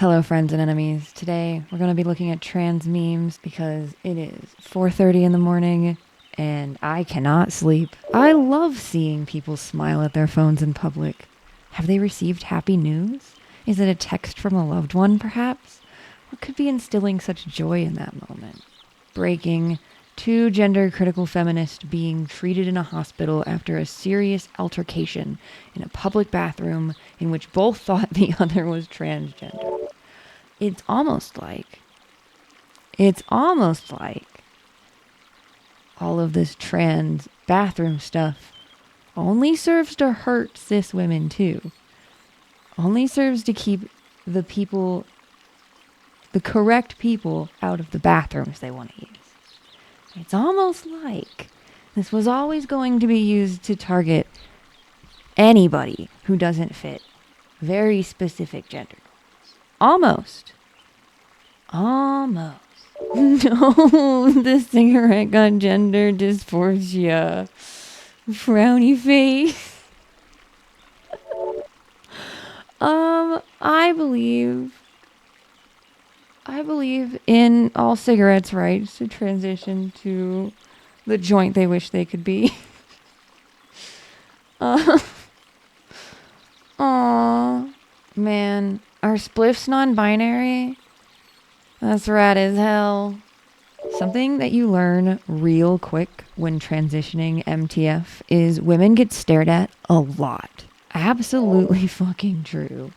Hello, friends and enemies. Today we're going to be looking at trans memes because it is 4:30 in the morning and I cannot sleep. I love seeing people smile at their phones in public. Have they received happy news? Is it a text from a loved one, perhaps? What could be instilling such joy in that moment? Breaking: two gender critical feminists being treated in a hospital after a serious altercation in a public bathroom in which both thought the other was transgender. It's almost like, it's almost like all of this trans bathroom stuff only serves to hurt cis women too. Only serves to keep the people, the correct people, out of the bathrooms they want to use. It's almost like this was always going to be used to target anybody who doesn't fit very specific gender norms. Almost. Almost. No, the cigarette got gender dysphoria. Frowny face. I believe in all cigarettes' rights to transition to the joint they wish they could be. Aw, man, are spliffs non-binary? That's rad as hell. Something that you learn real quick when transitioning MTF is women get stared at a lot. Absolutely fucking true.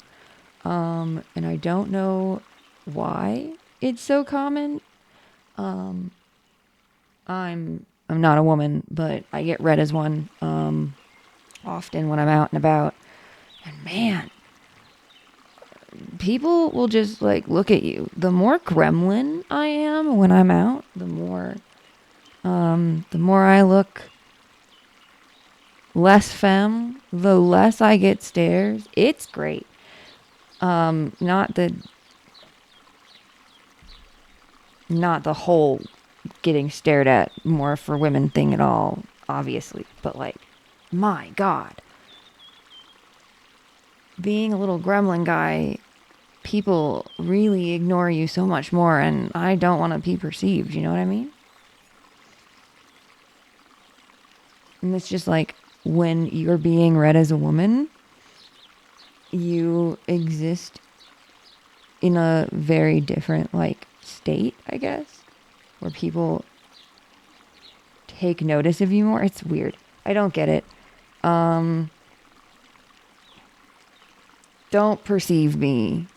And I don't know why it's so common. I'm not a woman, but I get read as one often when I'm out and about. And man, people will just like look at you. The more gremlin I am when I'm out, the more I look less femme, the less I get stares. It's great. Not the whole getting stared at more for women thing at all, obviously, but like, my God, being a little gremlin guy, people really ignore you so much more, and I don't want to be perceived, you know what I mean? And it's just like, when you're being read as a woman, you exist in a very different, like, state, I guess, where people take notice of you more. It's weird. I don't get it. Don't perceive me.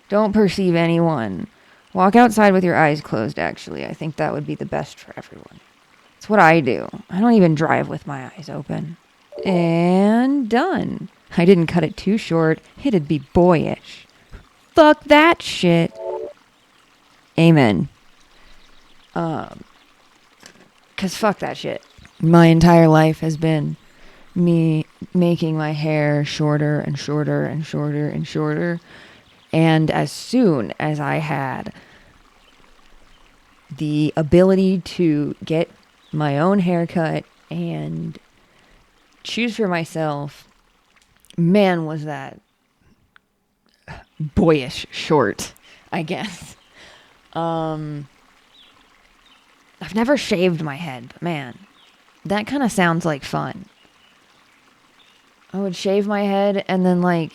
Don't perceive anyone. Walk outside with your eyes closed, actually. I think that would be the best for everyone. It's what I do. I don't even drive with my eyes open. And done. I didn't cut it too short. It'd be boyish. Fuck that shit. Amen. 'Cause fuck that shit. My entire life has been me making my hair shorter and shorter and shorter and shorter. And as soon as I had the ability to get my own haircut and choose for myself, man, was that boyish short, I guess. I've never shaved my head, but man, that kind of sounds like fun. I would shave my head and then like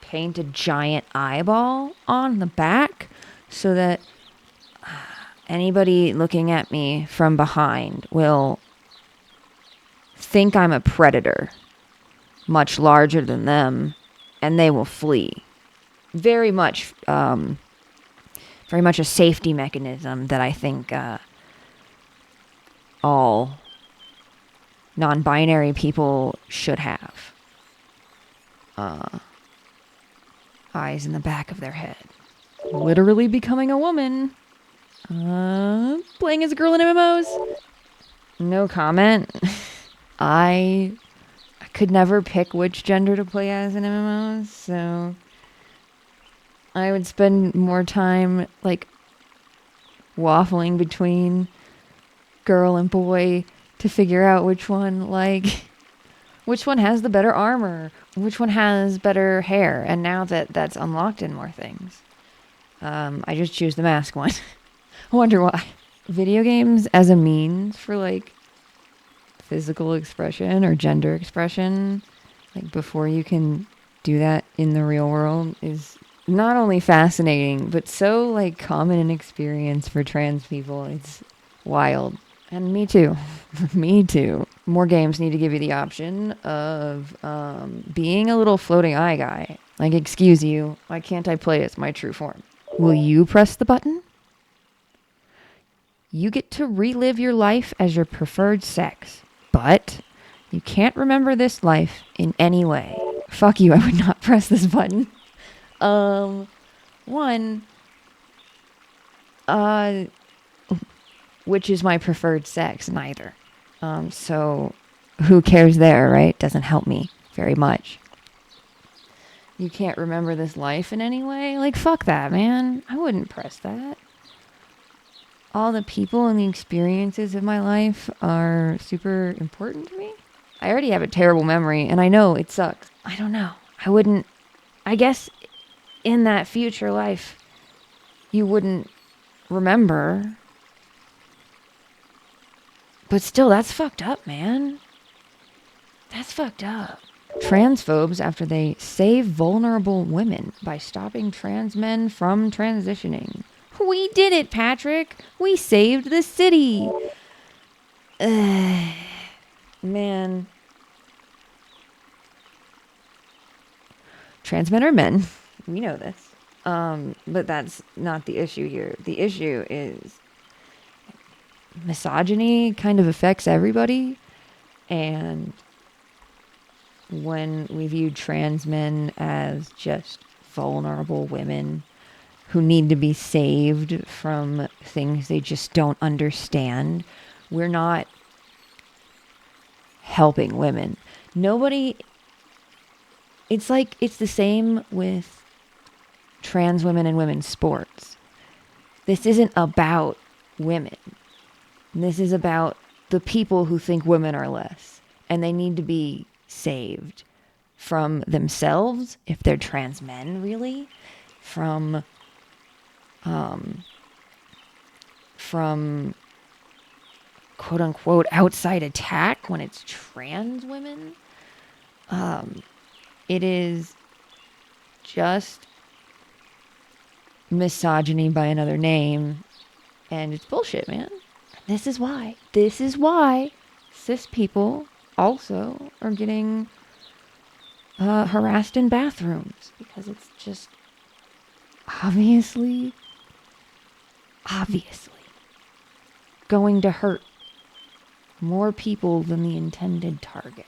paint a giant eyeball on the back so that anybody looking at me from behind will think I'm a predator, much larger than them, and they will flee. Very much a safety mechanism that I think all non-binary people should have. Eyes in the back of their head. Literally becoming a woman. Playing as a girl in MMOs. No comment. I could never pick which gender to play as in MMOs, so I would spend more time like waffling between girl and boy to figure out which one like Which one has the better armor? Which one has better hair? And now that that's unlocked in more things, I just choose the mask one. I wonder why. Video games as a means for like physical expression or gender expression, like before you can do that in the real world, is not only fascinating, but so like common an experience for trans people. It's wild. And me too. Me too. More games need to give you the option of being a little floating eye guy. Like, excuse you, why can't I play as my true form? Will you press the button? You get to relive your life as your preferred sex, but you can't remember this life in any way. Fuck you, I would not press this button. One, which is my preferred sex? Neither. So who cares there, right? Doesn't help me very much. You can't remember this life in any way? Like, fuck that, man. I wouldn't press that. All the people and the experiences of my life are super important to me. I already have a terrible memory, and I know it sucks. I don't know. I guess in that future life, you wouldn't remember. But still, that's fucked up, man. That's fucked up. Transphobes after they save vulnerable women by stopping trans men from transitioning. We did it, Patrick. We saved the city. Man. Trans men are men. We know this. But that's not the issue here. The issue is misogyny kind of affects everybody. And when we view trans men as just vulnerable women who need to be saved from things they just don't understand, we're not helping women. Nobody, it's like, it's the same with trans women and women's sports. This isn't about women. This is about the people who think women are less, and they need to be saved from themselves, if they're trans men, really, from quote unquote outside attack when it's trans women. It is just misogyny by another name, and it's bullshit, man. This is why cis people also are getting harassed in bathrooms, because it's just obviously going to hurt more people than the intended target.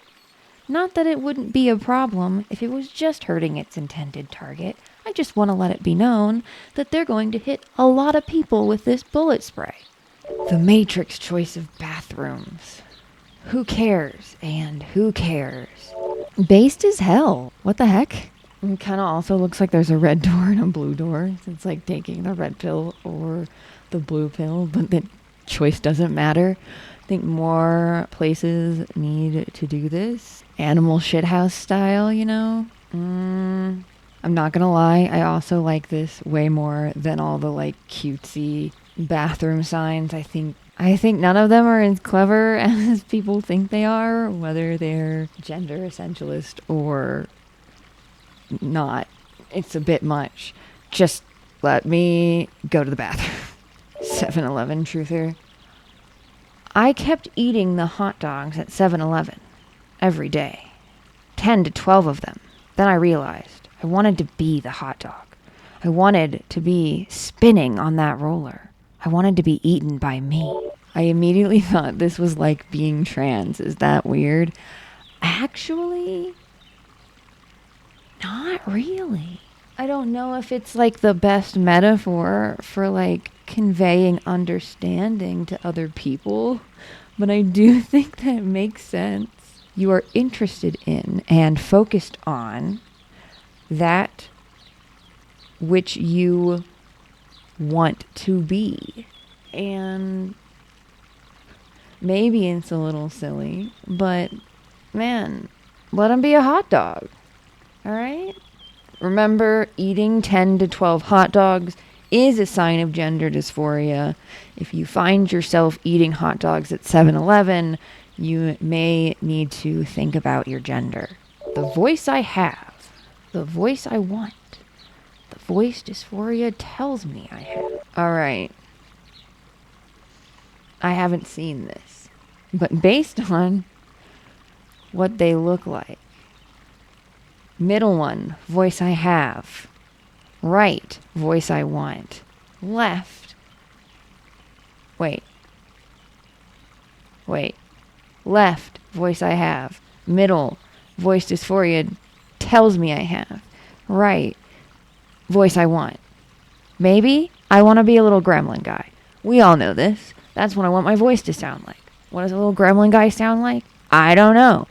Not that it wouldn't be a problem if it was just hurting its intended target. I just want to let it be known that they're going to hit a lot of people with this bullet spray. The Matrix choice of bathrooms. Who cares? And who cares? Based as hell. What the heck? It kind of also looks like there's a red door and a blue door. It's like taking the red pill or the blue pill, but the choice doesn't matter. I think more places need to do this. Animal shithouse style, you know? I'm not gonna lie, I also like this way more than all the like cutesy bathroom signs. I think none of them are as clever as people think they are, whether they're gender essentialist or not. It's a bit much. Just let me go to the bathroom. 7-Eleven truther. I kept eating the hot dogs at 7-Eleven every day. 10 to 12 of them. Then I realized I wanted to be the hot dog. I wanted to be spinning on that roller. I wanted to be eaten by me. I immediately thought this was like being trans. Is that weird? Actually, not really. I don't know if it's like the best metaphor for like conveying understanding to other people, but I do think that it makes sense. You are interested in and focused on that which you want to be. And maybe it's a little silly, but man, let him be a hot dog. All right? Remember, eating 10 to 12 hot dogs is a sign of gender dysphoria. If you find yourself eating hot dogs at 7-Eleven, you may need to think about your gender. The voice I have, the voice I want, the voice dysphoria tells me I have. All right. I haven't seen this, but based on what they look like, middle one, voice I have. Right, voice I want. Left. Wait. Left, voice I have. Middle, voice dysphoria tells me I have. Right, voice I want. Maybe I want to be a little gremlin guy. We all know this. That's what I want my voice to sound like. What does a little gremlin guy sound like? I don't know.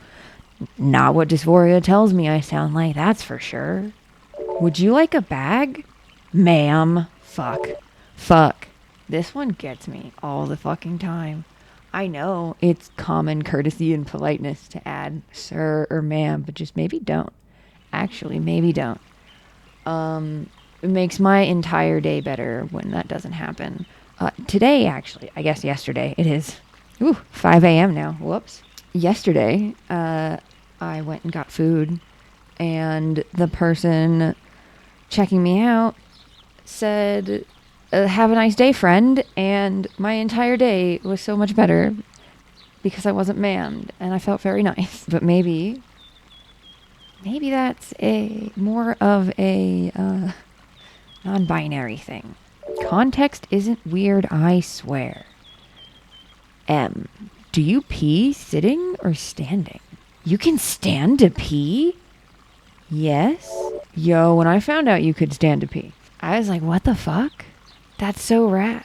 Not what dysphoria tells me I sound like, that's for sure. Would you like a bag? Ma'am. Fuck. This one gets me all the fucking time. I know it's common courtesy and politeness to add sir or ma'am, but just maybe don't. Actually, maybe don't. It makes my entire day better when that doesn't happen. Today, actually, I guess yesterday, it is 5 a.m. now. Whoops. Yesterday, I went and got food, and the person checking me out said, have a nice day, friend, and my entire day was so much better because I wasn't manned, and I felt very nice. But maybe that's more of a non-binary thing. Context isn't weird, I swear. M. Do you pee sitting or standing? You can stand to pee? Yes. Yo, when I found out you could stand to pee, I was like, what the fuck? That's so rad.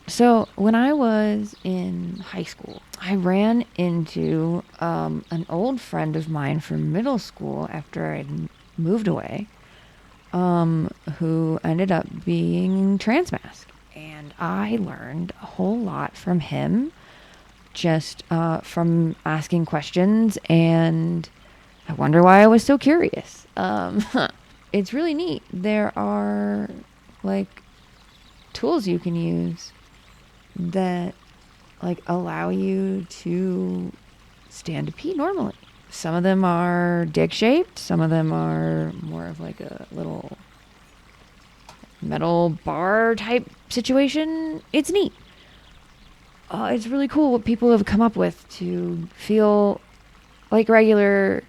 So when I was in high school, I ran into an old friend of mine from middle school after I'd moved away, who ended up being transmasc. And I learned a whole lot from him, just from asking questions, and I wonder why I was so curious. It's really neat. There are like tools you can use that like allow you to stand to pee normally. Some of them are dick shaped, some of them are more of like a little metal bar type situation. It's neat. It's really cool what people have come up with to feel like regular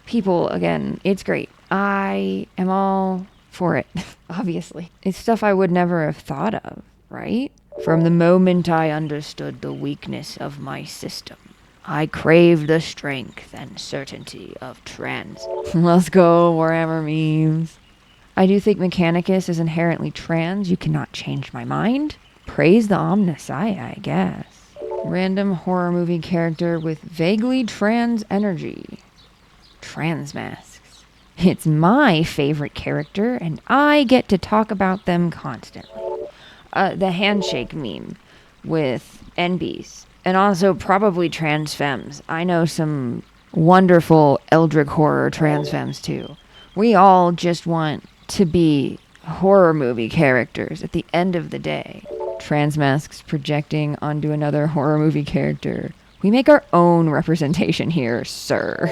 people again. It's great. I am all for it, obviously. It's stuff I would never have thought of, right? From the moment I understood the weakness of my system, I craved the strength and certainty of trans. Let's go, wherever memes. I do think Mechanicus is inherently trans. You cannot change my mind. Praise the Omnissiah, I guess. Random horror movie character with vaguely trans energy. Transmasks. It's my favorite character, and I get to talk about them constantly. The handshake meme with NBs. And also probably trans femmes. I know some wonderful Eldritch horror trans femmes too. We all just want to be horror movie characters at the end of the day. Transmasks projecting onto another horror movie character. We make our own representation here, sir.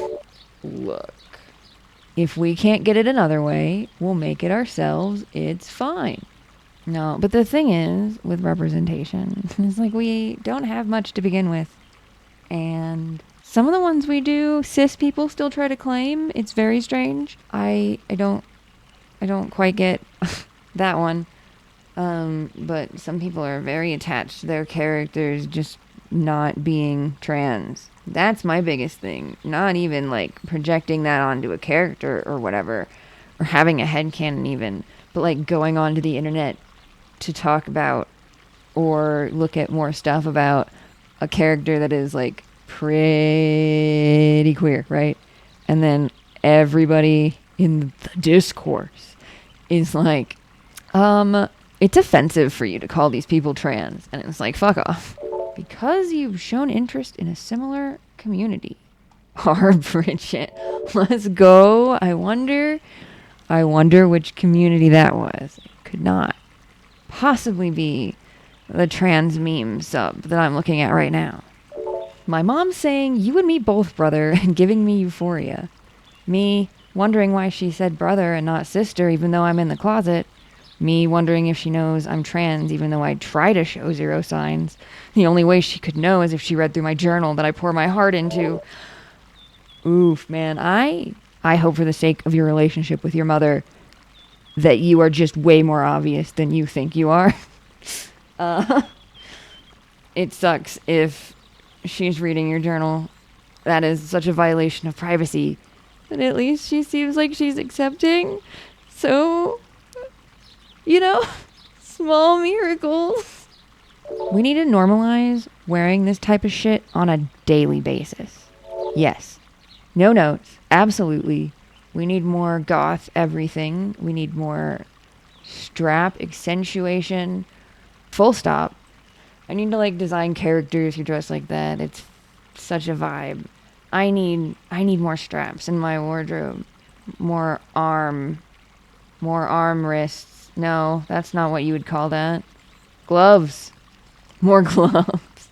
Look. If we can't get it another way, we'll make it ourselves. It's fine. No, but the thing is, with representation, it's like we don't have much to begin with. And some of the ones we do, cis people still try to claim. It's very strange. I don't quite get that one. But some people are very attached to their characters just not being trans. That's my biggest thing. Not even like projecting that onto a character or whatever, or having a headcanon even, but like going onto the internet to talk about or look at more stuff about a character that is like pretty queer, right? And then everybody in the discourse is like, it's offensive for you to call these people trans. And it's like, fuck off. Because you've shown interest in a similar community. Our Bridget. Let's go. I wonder which community that was. It could not possibly be the trans meme sub that I'm looking at right now. My mom's saying, you and me both, brother, and giving me euphoria. Me wondering why she said brother and not sister, even though I'm in the closet. Me wondering if she knows I'm trans, even though I try to show zero signs. The only way she could know is if she read through my journal that I pour my heart into. Oof, man. I hope for the sake of your relationship with your mother that you are just way more obvious than you think you are. It sucks if she's reading your journal. That is such a violation of privacy. But at least she seems like she's accepting. So, small miracles. We need to normalize wearing this type of shit on a daily basis. Yes. No notes. Absolutely. We need more goth everything. We need more strap accentuation. Full stop. I need to design characters who dress like that. It's such a vibe. I need more straps in my wardrobe. More arm wrists. No, that's not what you would call that. Gloves. More gloves.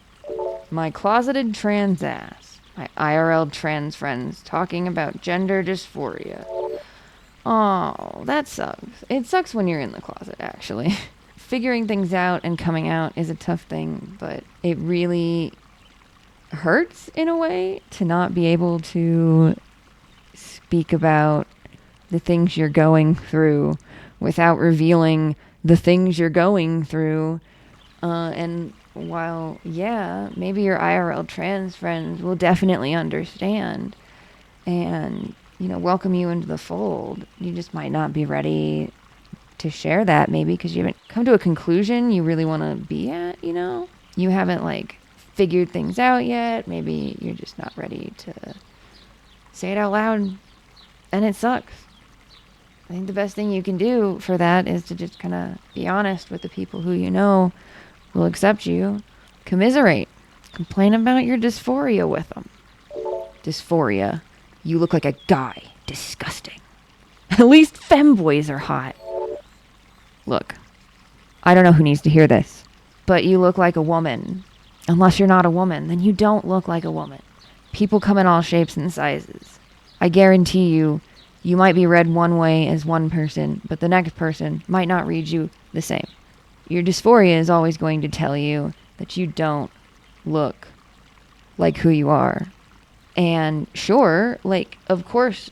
My closeted trans ass. My IRL trans friends talking about gender dysphoria. Oh, that sucks. It sucks when you're in the closet, actually. Figuring things out and coming out is a tough thing, but it really hurts in a way to not be able to speak about the things you're going through without revealing the things you're going through. And while, yeah, maybe your IRL trans friends will definitely understand and, welcome you into the fold, you just might not be ready to share that, maybe because you haven't come to a conclusion you really want to be at, You haven't, figured things out yet. Maybe you're just not ready to say it out loud, and it sucks. I think the best thing you can do for that is to just kind of be honest with the people who will accept you. Commiserate. Complain about your dysphoria with them. Dysphoria. You look like a guy. Disgusting. At least femboys are hot. Look, I don't know who needs to hear this, but you look like a woman. Unless you're not a woman, then you don't look like a woman. People come in all shapes and sizes. I guarantee you might be read one way as one person, but the next person might not read you the same. Your dysphoria is always going to tell you that you don't look like who you are. And sure, of course,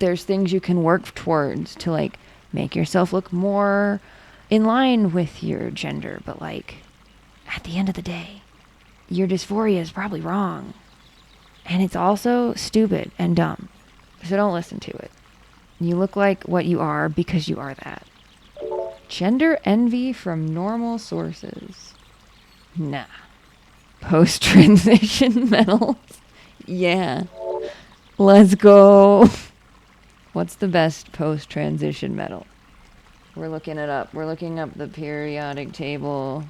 there's things you can work towards to, make yourself look more in line with your gender. But, at the end of the day, your dysphoria is probably wrong. And it's also stupid and dumb. So don't listen to it. You look like what you are because you are that. Gender envy from normal sources. Nah. Post-transition metals. Yeah. Let's go. What's the best post-transition metal? We're looking it up. We're looking up the periodic table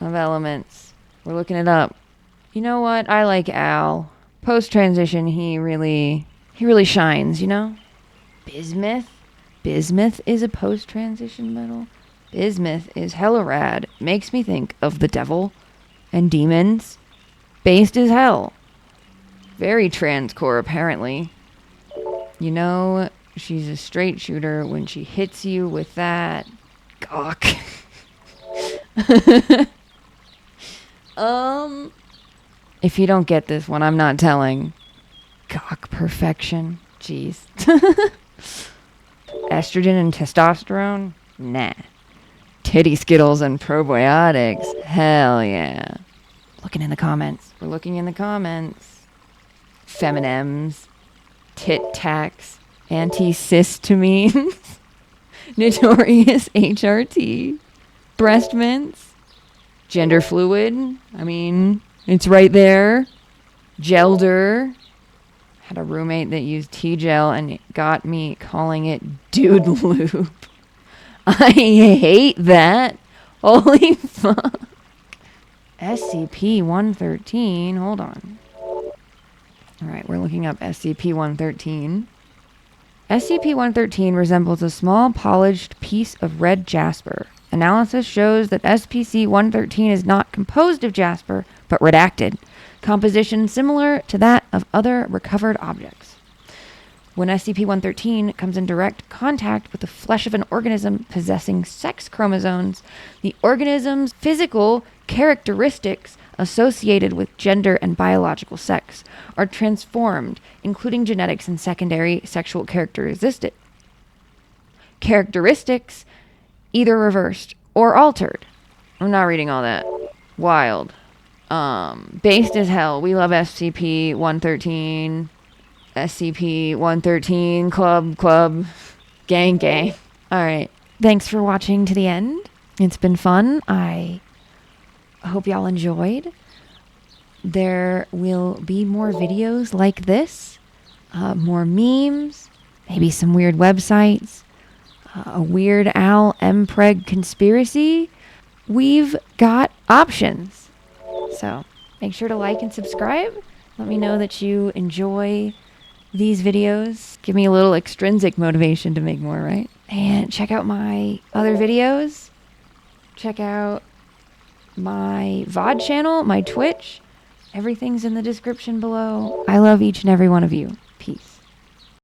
of elements. We're looking it up. You know what? I like Al. Post-transition, he really shines, Bismuth. Bismuth is a post-transition metal. Bismuth is hella rad. Makes me think of the devil and demons. Based as hell. Very transcore, apparently. She's a straight shooter when she hits you with that gawk. If you don't get this one, I'm not telling. Gawk perfection. Jeez. Estrogen and testosterone? Nah. Titty Skittles and probiotics? Hell yeah. Looking in the comments. We're looking in the comments. Feminems. Tit tacs. Antihistamines. Notorious HRT. Breast mints. Gender fluid. I mean, it's right there. Gelder. Had a roommate that used T-gel and it got me calling it dude lube. I hate that. Holy fuck. SCP-113. Hold on. All right, we're looking up SCP-113. SCP-113 resembles a small polished piece of red jasper. Analysis shows that SCP-113 is not composed of jasper, but redacted, composition similar to that of other recovered objects. When SCP-113 comes in direct contact with the flesh of an organism possessing sex chromosomes, the organism's physical characteristics associated with gender and biological sex are transformed, including genetics and secondary sexual characteristics, either reversed or altered. I'm not reading all that. Wild. Based as hell. We love SCP-113. SCP-113 club gang. Alright, thanks for watching to the end. It's been fun. I hope y'all enjoyed. There will be more videos like this, more memes, maybe some weird websites, a Weird Al Mpreg conspiracy. We've got options. So make sure to like and subscribe. Let me know that you enjoy these videos. Give me a little extrinsic motivation to make more, right? And check out my other videos. Check out my VOD channel, my Twitch. Everything's in the description below. I love each and every one of you. Peace.